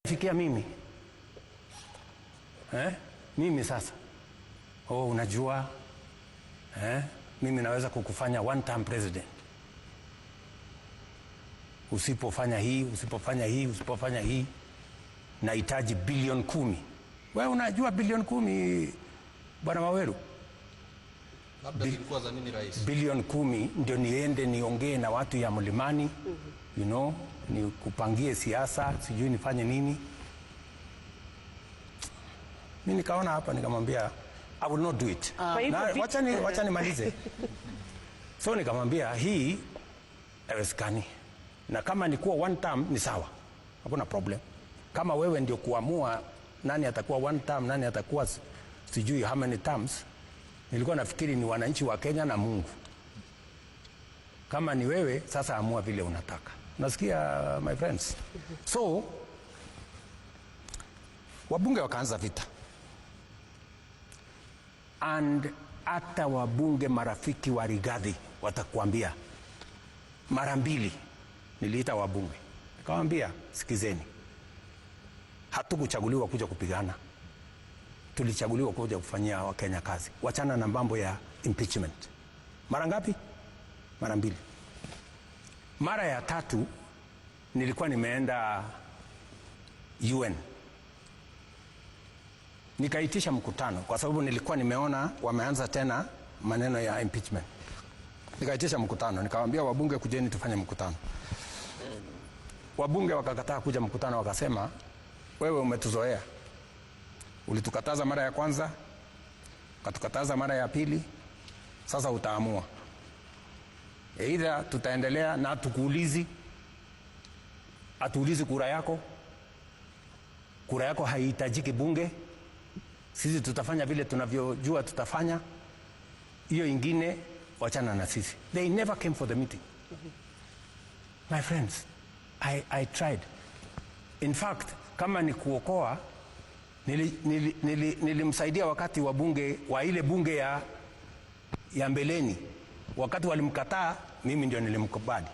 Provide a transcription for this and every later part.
Fikia mimi mimi sasa, unajua mimi naweza kukufanya one term president usipofanya hii, usipofanya hii, usipofanya hii. Nahitaji bilioni 10. Wewe unajua bilioni 10 Bwana Waweru? Labda zilikuwa za nini rais? Bilioni 10 ndio niende niongee na watu ya Mlimani, you know, ni kupangie siasa, sijui nifanye nini. Mimi nikaona hapa nikamwambia I will not do it. Wacha nimalize. So nikamwambia hii haiwezekani. Na kama ni kuwa one term ni sawa. Hakuna problem. Kama wewe ndio kuamua nani atakuwa one term, nani atakuwa sijui how many terms, nilikuwa nafikiri ni wananchi wa Kenya na Mungu. Kama ni wewe, sasa amua vile unataka. Nasikia my friends. So wabunge wakaanza vita. And hata wabunge marafiki wa Rigathi watakuambia mara mbili niliita wabunge. Nikamwambia sikizeni. Hatukuchaguliwa kuja kupigana. Tulichaguliwa kuja kufanyia Wakenya kazi. Wachana na mambo ya impeachment. Mara ngapi? Mara mbili. Mara ya tatu nilikuwa nimeenda UN. Nikaitisha mkutano kwa sababu nilikuwa nimeona wameanza tena maneno ya impeachment. Nikaitisha mkutano, nikamwambia wabunge kujeni tufanye mkutano. Wabunge wakakataa kuja mkutano, wakasema wewe umetuzoea. Ulitukataza mara ya kwanza, ukatukataza mara ya pili, sasa utaamua. Either tutaendelea na atuulizi kura yako. Kura yako haihitajiki bunge. Sisi tutafanya vile tunavyojua tutafanya. Hiyo ingine wachana na sisi. They never came for the meeting. My friends, I tried. In fact, kama ni kuokoa, nilimsaidia wakati wa bunge wa ile bunge ya mbeleni. Wakati walimkataa, mimi ndio nilimkubali.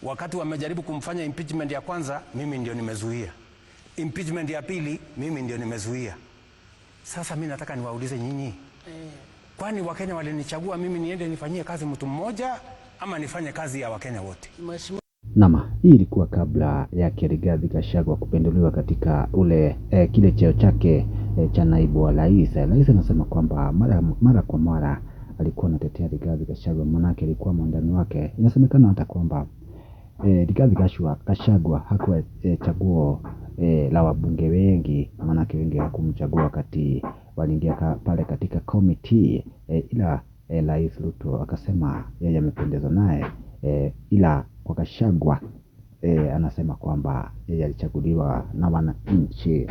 Wakati wamejaribu kumfanya impeachment ya kwanza, mimi ndio nimezuia. Impeachment ya pili, mimi ndio nimezuia. Sasa mimi nataka niwaulize nyinyi. Kwani Wakenya walinichagua mimi niende nifanyie kazi mtu mmoja ama nifanye kazi ya Wakenya wote? Nama, hii ilikuwa kabla ya Rigathi Gachagua kupendelewa katika kile cheo chake cha naibu wa rais. Rais anasema kwamba mara kwa mara alikuwa anatetea Rigathi Gachagua, manake alikuwa mwandani wake. Inasemekana hata kwamba Rigathi Gachagua hakuwa chaguo la wabunge wengi, manake wengi hawakumchagua wakati waliingia pale katika committee, ila Rais Ruto akasema yeye amependezwa naye, ila kwa Gachagua anasema kwamba yeye alichaguliwa na wananchi.